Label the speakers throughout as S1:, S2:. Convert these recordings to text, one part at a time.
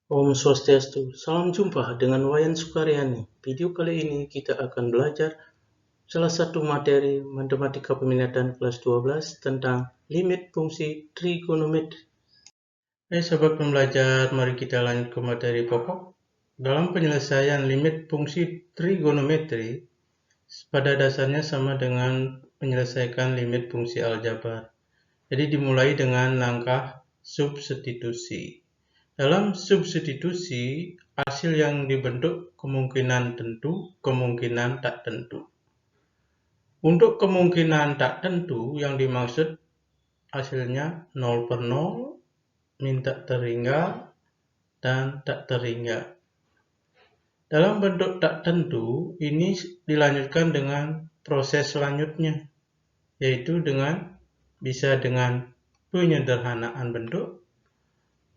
S1: Om Swastiastu, salam jumpa dengan Wayan Sukaryani. Video kali ini kita akan belajar salah satu materi matematika peminatan kelas 12 tentang limit fungsi trigonometri. Sobat pembelajar, mari kita lanjut ke materi pokok. Dalam penyelesaian limit fungsi trigonometri, pada dasarnya sama dengan menyelesaikan limit fungsi aljabar. Jadi dimulai dengan langkah substitusi. Dalam substitusi, hasil yang dibentuk kemungkinan tentu, kemungkinan tak tentu. Untuk kemungkinan tak tentu yang dimaksud hasilnya 0 per 0, minta terhingga, dan tak terhingga. Dalam bentuk tak tentu, ini dilanjutkan dengan proses selanjutnya, yaitu bisa dengan penyederhanaan bentuk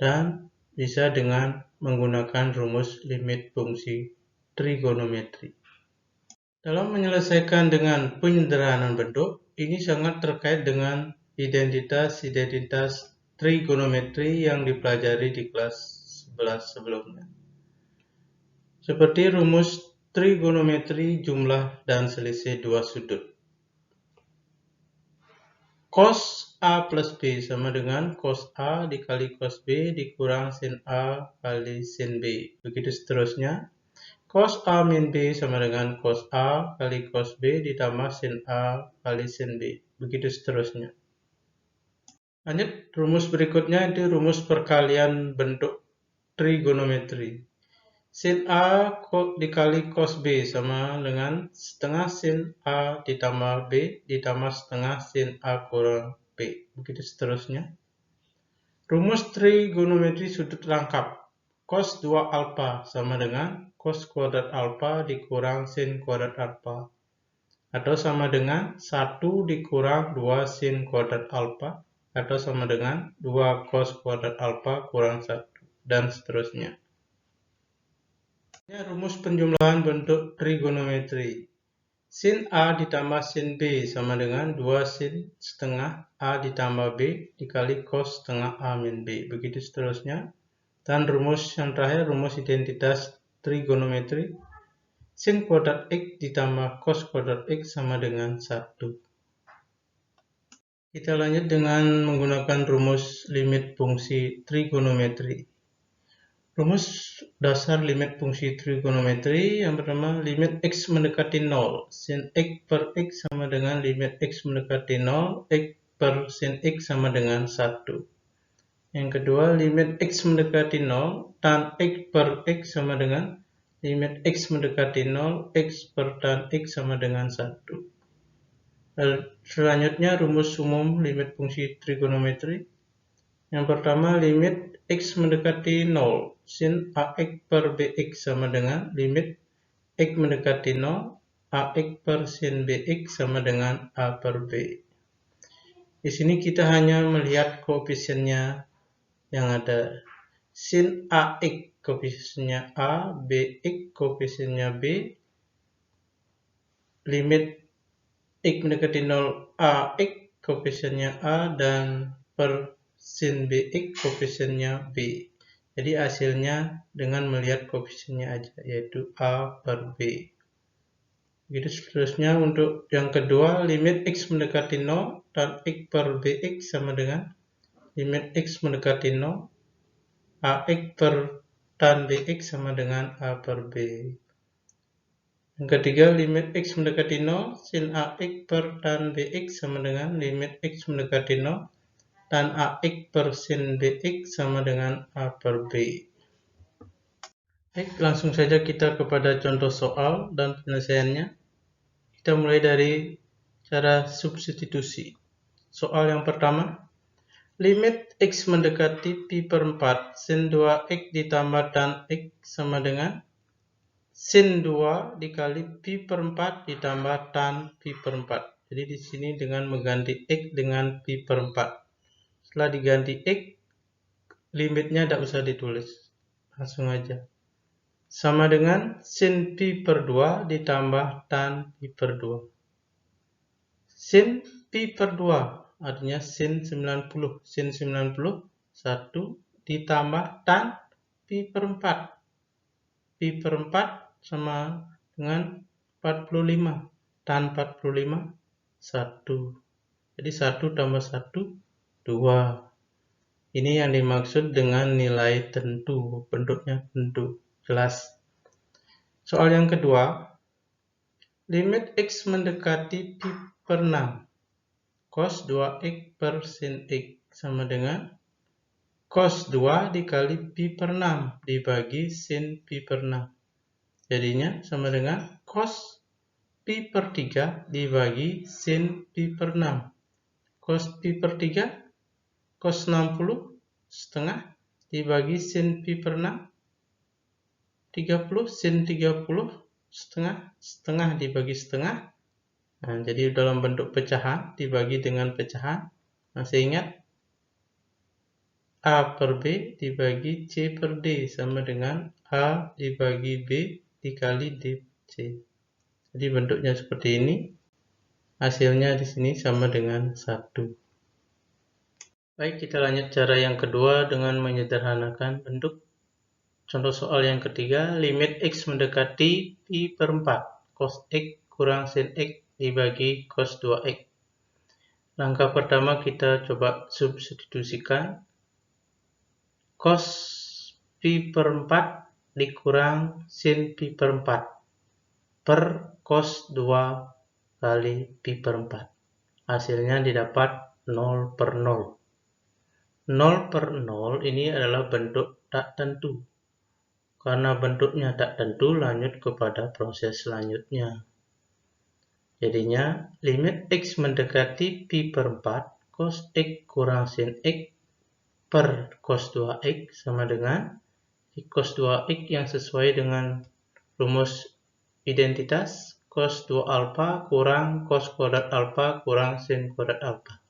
S1: dan bisa dengan menggunakan rumus limit fungsi trigonometri. Dalam menyelesaikan dengan penyederhanaan bentuk, ini sangat terkait dengan identitas trigonometri yang dipelajari di kelas 11 sebelumnya. Seperti rumus trigonometri jumlah dan selisih dua sudut. Cos A plus B sama dengan cos A dikali cos B dikurang sin A kali sin B. Begitu seterusnya. Cos A min B sama dengan cos A kali cos B ditambah sin A kali sin B. Begitu seterusnya. Lanjut, rumus berikutnya itu rumus perkalian bentuk trigonometri. Sin A dikali cos B sama dengan setengah sin A ditambah B ditambah setengah sin A kurang B. Begitu seterusnya. Rumus trigonometri sudut rangkap. Cos 2 alfa sama dengan cos kuadrat alfa dikurang sin kuadrat alfa. Atau sama dengan 1 dikurang 2 sin kuadrat alfa. Atau sama dengan 2 cos kuadrat alfa kurang 1. Dan seterusnya. Rumus penjumlahan bentuk trigonometri. Sin A ditambah sin B sama dengan 2 sin setengah A ditambah B dikali cos setengah A min B. Begitu seterusnya. Dan rumus yang terakhir, rumus identitas trigonometri. Sin kuadrat X ditambah cos kuadrat X sama dengan 1. Kita lanjut dengan menggunakan rumus limit fungsi trigonometri. Rumus dasar limit fungsi trigonometri yang pertama, limit X mendekati 0. Sin X per X sama dengan limit X mendekati 0, X per sin X sama dengan 1. Yang kedua, limit X mendekati 0, tan X per X sama dengan limit X mendekati 0, X per tan X sama dengan 1. Selanjutnya, rumus umum limit fungsi trigonometri. Yang pertama, limit X mendekati 0, sin AX per BX sama dengan limit X mendekati 0, AX per sin BX sama dengan A per B. Di sini kita hanya melihat koefisiennya yang ada. Sin AX koefisiennya A, BX koefisiennya B, limit X mendekati 0 AX koefisiennya A, dan per sin BX koefisiennya B. Jadi hasilnya dengan melihat koefisiennya aja, yaitu A per B. Begitu seterusnya untuk yang kedua, limit X mendekati 0 dan X per BX sama dengan limit X mendekati 0, AX per tan BX sama dengan A per B. Yang ketiga, limit X mendekati 0, sin AX per tan BX sama dengan limit X mendekati 0, tan AX per sin BX sama dengan A per B. Baik, langsung saja kita kepada contoh soal dan penyelesaiannya. Kita mulai dari cara substitusi. Soal yang pertama, limit X mendekati pi per 4, sin 2X ditambah tan X sama dengan sin 2 dikali pi per 4 ditambah tan pi per 4. Jadi di sini dengan mengganti X dengan pi per 4. Setelah diganti X, limitnya tidak usah ditulis. Langsung aja. Sama dengan sin pi per 2 ditambah tan pi per 2. Sin pi per 2 artinya sin 90. Sin 90 1 ditambah tan pi per 4. Pi per 4 sama dengan 45. Tan 45, 1. Jadi 1 tambah 1, 2. Ini yang dimaksud dengan nilai tentu, bentuknya tentu, jelas. Soal yang kedua, limit X mendekati pi per 6. Cos 2X per sin X sama dengan cos 2 dikali pi per 6 dibagi sin pi per 6. Jadinya sama dengan cos pi per 3 dibagi sin pi per 6. Cos pi per 3, cos 60 setengah dibagi sin pi per 6, 30, sin 30 setengah dibagi setengah. Nah, jadi dalam bentuk pecahan dibagi dengan pecahan. Masih ingat? A per B dibagi C per D sama dengan A dibagi B dikali DC. Jadi bentuknya seperti ini. Hasilnya di sini sama dengan 1. Baik, kita lanjut cara yang kedua dengan menyederhanakan bentuk. Contoh soal yang ketiga, limit X mendekati pi per 4. Cos X kurang sin X dibagi cos 2X. Langkah pertama kita coba substitusikan. Cos pi per 4 dikurang sin pi per 4 per cos 2 kali pi per 4. Hasilnya didapat 0 per 0. 0 per 0 ini adalah bentuk tak tentu. Karena bentuknya tak tentu, lanjut kepada proses selanjutnya. Jadinya, limit X mendekati pi per 4 cos X kurang sin X per cos 2X sama dengan cos 2X yang sesuai dengan rumus identitas cos 2 alfa kurang cos kuadrat alfa kurang sin kuadrat alfa.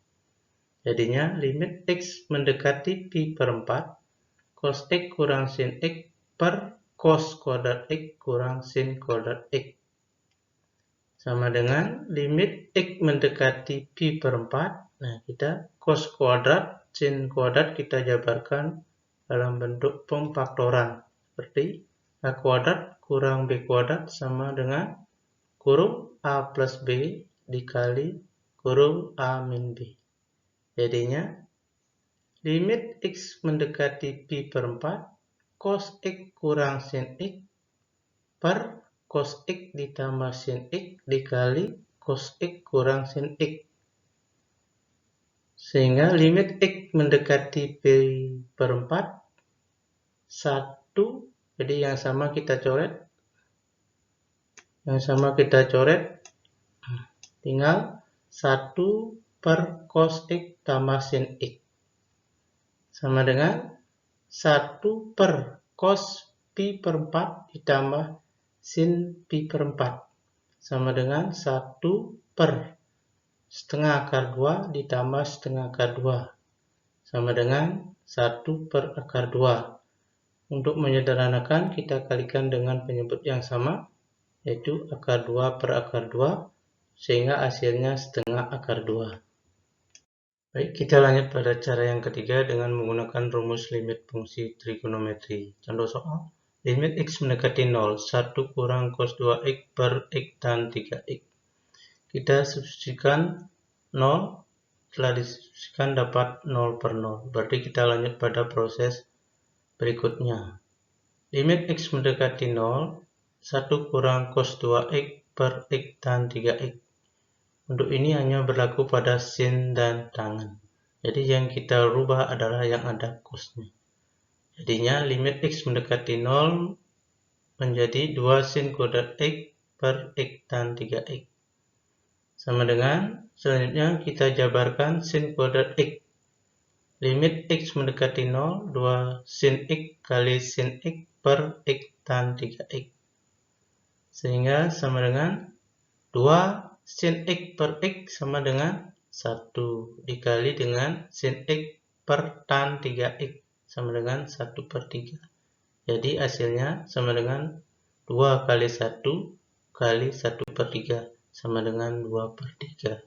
S1: Jadinya limit X mendekati pi per 4 cos X kurang sin X per cos kuadrat X kurang sin kuadrat X sama dengan limit X mendekati pi per 4. Nah, kita cos kuadrat sin kuadrat kita jabarkan dalam bentuk pemfaktoran seperti A kuadrat kurang B kuadrat sama dengan kurung A plus B dikali kurung A min B. Jadinya limit X mendekati pi per 4 cos X kurang sin X per cos X ditambah sin X dikali cos X kurang sin X. Sehingga limit X mendekati pi per 4, 1, jadi yang sama kita coret. Tinggal 1 per cos X tambah sin X. Sama dengan 1 per cos pi per 4 ditambah sin pi per 4. Sama dengan 1 per setengah akar 2 ditambah setengah akar 2. Sama dengan 1 per akar 2. Untuk menyederhanakan, kita kalikan dengan penyebut yang sama, yaitu akar 2 per akar 2, sehingga hasilnya setengah akar 2. Baik, kita lanjut pada cara yang ketiga dengan menggunakan rumus limit fungsi trigonometri. Contoh soal, limit X mendekati 0, 1 kurang cos 2X per X tan 3X. Kita substitusikan 0, setelah disubstitusikan dapat 0 per 0. Berarti kita lanjut pada proses berikutnya. Limit X mendekati 0, 1 kurang cos 2X per X tan 3X. Untuk ini hanya berlaku pada sin dan tangen. Jadi yang kita rubah adalah yang ada cosnya. Jadinya limit X mendekati 0 menjadi 2 sin kuadrat X per X tan 3X. Sama dengan, selanjutnya kita jabarkan sin kuadrat X. Limit X mendekati 0, 2 sin X kali sin X per X tan 3X. Sehingga sama dengan 2 sin X per X sama dengan 1 dikali dengan sin X per tan 3X sama dengan 1 per 3. Jadi hasilnya sama dengan 2 kali 1 kali 1 per 3 sama dengan 2 per 3.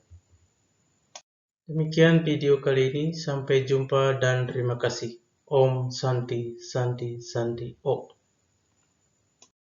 S1: Demikian video kali ini, sampai jumpa dan terima kasih. Om Santi Santi Santi Om.